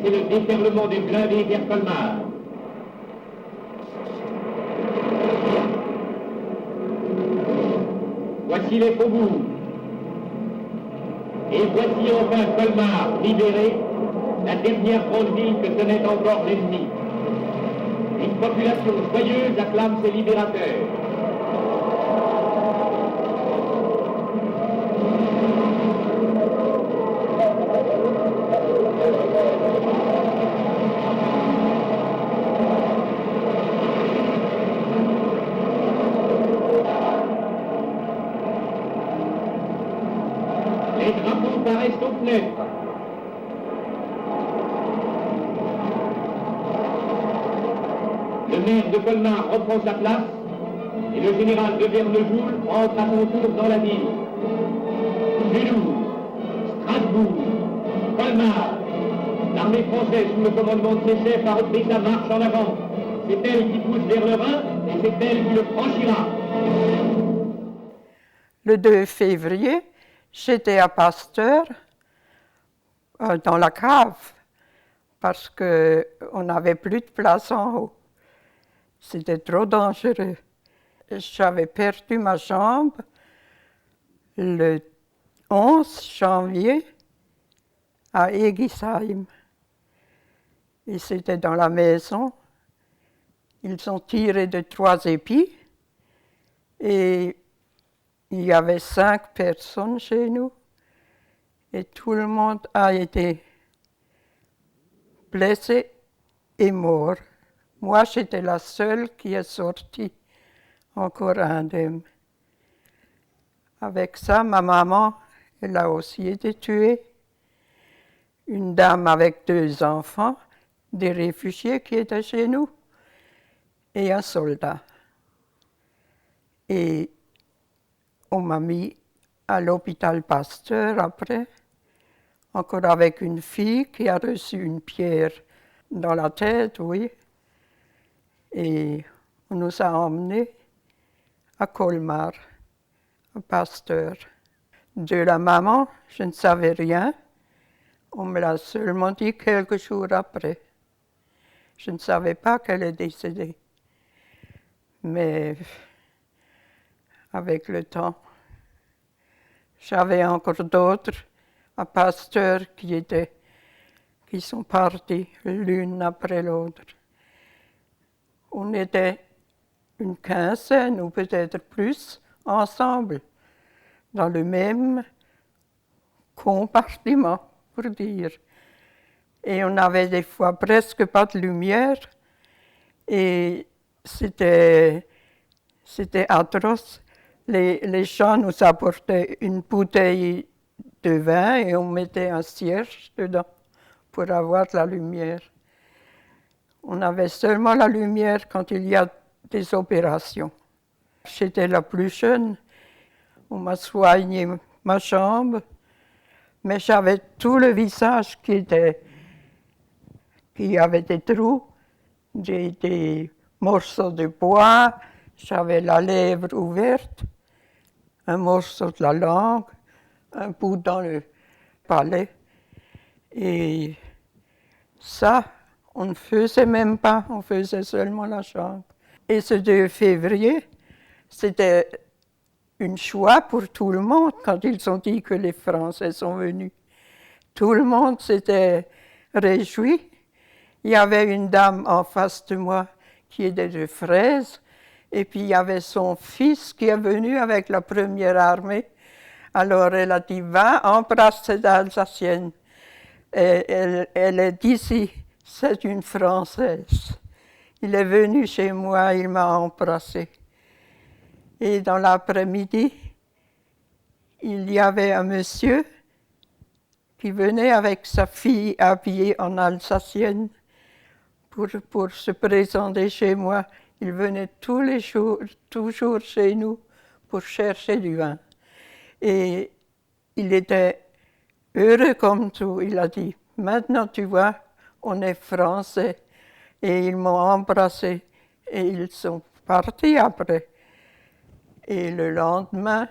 c'est le déferlement du blindé vers Colmar. Voici les faubourgs. Et voici enfin Colmar libéré, la dernière grande ville que tenait encore l'ennemi. Une population joyeuse acclame ses libérateurs. Les drapeaux paraissent aux fenêtres. Le maire de Colmar reprend sa place et le général de Vernejoul entre à son tour dans la ville. Mulhouse, Strasbourg, Colmar. L'armée française sous le commandement de ses chefs a repris sa marche en avant. C'est elle qui pousse vers le Rhin et c'est elle qui le franchira. Le 2 février, j'étais à Pasteur, dans la cave, parce qu'on n'avait plus de place en haut. C'était trop dangereux. J'avais perdu ma jambe le 11 janvier à Egisheim. Et c'était dans la maison. Ils ont tiré de 3 épis et il y avait 5 personnes chez nous et tout le monde a été blessé et mort. Moi, j'étais la seule qui est sortie encore indemne. Avec ça, ma maman, elle a aussi été tuée. Une dame avec 2 enfants, des réfugiés qui étaient chez nous, et un soldat. Et on m'a mis à l'hôpital Pasteur après, encore avec une fille qui a reçu une pierre dans la tête, oui. Et on nous a emmenés à Colmar, à Pasteur. De la maman, je ne savais rien. On me l'a seulement dit quelques jours après. Je ne savais pas qu'elle est décédée. Mais avec le temps, j'avais encore d'autres à Pasteur qui sont partis l'une après l'autre. On était une quinzaine ou peut-être plus ensemble, dans le même compartiment, pour dire. Et on avait des fois presque pas de lumière et c'était atroce. Les gens nous apportaient une bouteille de vin et on mettait un cierge dedans pour avoir de la lumière. On avait seulement la lumière quand il y a des opérations. J'étais la plus jeune. On m'a soigné ma jambe, mais j'avais tout le visage qui avait des trous, des morceaux de bois, j'avais la lèvre ouverte, un morceau de la langue, un bout dans le palais. Et ça, on ne faisait même pas, on faisait seulement la jambe. Et ce 2 février, c'était une joie pour tout le monde quand ils ont dit que les Français sont venus. Tout le monde s'était réjoui. Il y avait une dame en face de moi qui était de Fraise, et puis il y avait son fils qui est venu avec la première armée. Alors elle a dit, va, embrasse cette Alsacienne. Et elle est d'ici, c'est une Française. Il est venu chez moi, il m'a embrassé. Et dans l'après-midi, il y avait un monsieur qui venait avec sa fille habillée en alsacienne pour se présenter chez moi. Il venait tous les jours, toujours chez nous, pour chercher du vin. Et il était heureux comme tout. Il a dit, maintenant tu vois, on est français. Et ils m'ont embrassé et ils sont partis après. Et le lendemain,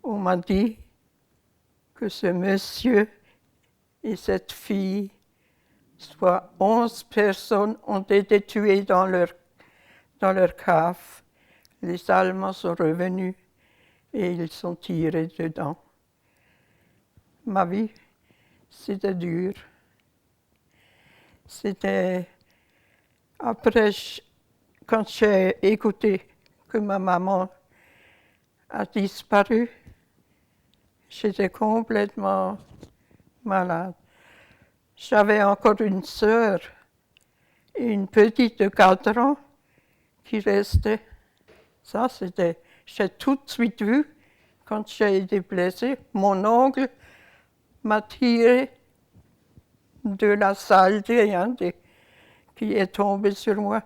on m'a dit que ce monsieur et cette fille soit 11 personnes ont été tuées dans leur cave. Les Allemands sont revenus et ils sont tirés dedans. Ma vie, c'était dur. C'était après, quand j'ai écouté que ma maman a disparu, j'étais complètement malade. J'avais encore une sœur et une petite de 4 ans qui restait. Ça, j'ai tout de suite vu, quand j'ai été blessée, mon oncle m'a tiré de la saleté qui est tombée sur moi.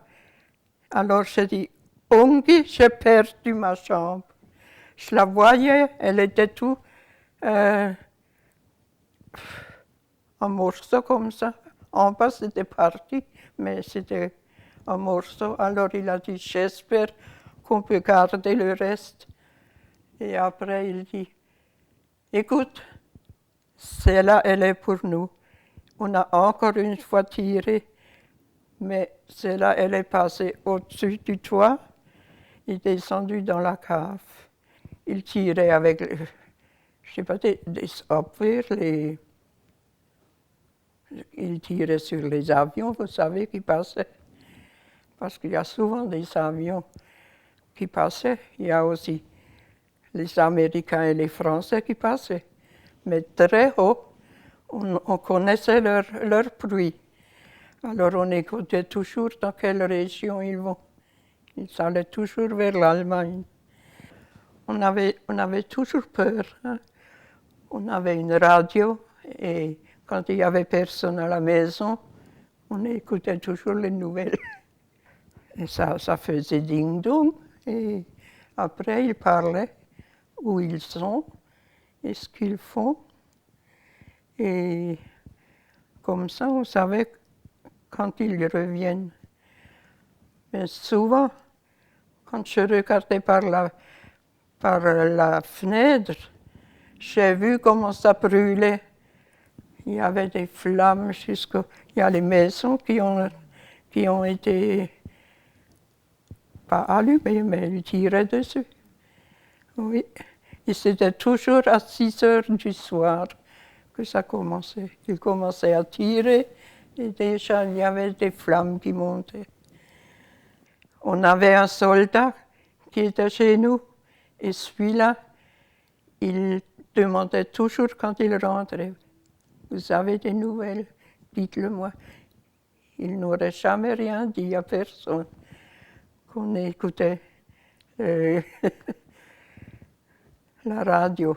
Alors j'ai dit, oncle, j'ai perdu ma chambre. Je la voyais, elle était tout en morceaux comme ça. En bas, c'était parti, mais c'était en morceaux. Alors il a dit, j'espère qu'on peut garder le reste. Et après, il dit, écoute, celle-là, elle est pour nous. On a encore une fois tiré, mais celle-là, elle est passée au-dessus du toit et descendue dans la cave. Il tirait avec, je sais pas, des Abwehr, il tirait sur les avions, vous savez, qui passaient. Parce qu'il y a souvent des avions qui passaient. Il y a aussi les Américains et les Français qui passaient. Mais très haut, on connaissait leur bruit. Alors on écoutait toujours dans quelle région ils vont. Ils allaient toujours vers l'Allemagne. On avait toujours peur. Hein. On avait une radio et quand il n'y avait personne à la maison, on écoutait toujours les nouvelles. Et ça faisait ding-dong. Et après, ils parlaient où ils sont et ce qu'ils font. Et comme ça, on savait quand ils reviennent. Mais souvent, quand je regardais par la fenêtre, j'ai vu comment ça brûlait. Il y avait des flammes jusqu'au... Il y a les maisons qui ont été pas allumées, mais ils tiraient dessus. Oui. Et c'était toujours à 6 heures du soir que ça commençait. Ils commençaient à tirer et déjà il y avait des flammes qui montaient. On avait un soldat qui était chez nous et celui-là, il demandait toujours quand il rentrait, vous avez des nouvelles, dites-le-moi. Il n'aurait jamais rien dit à personne qu'on écoutait la radio.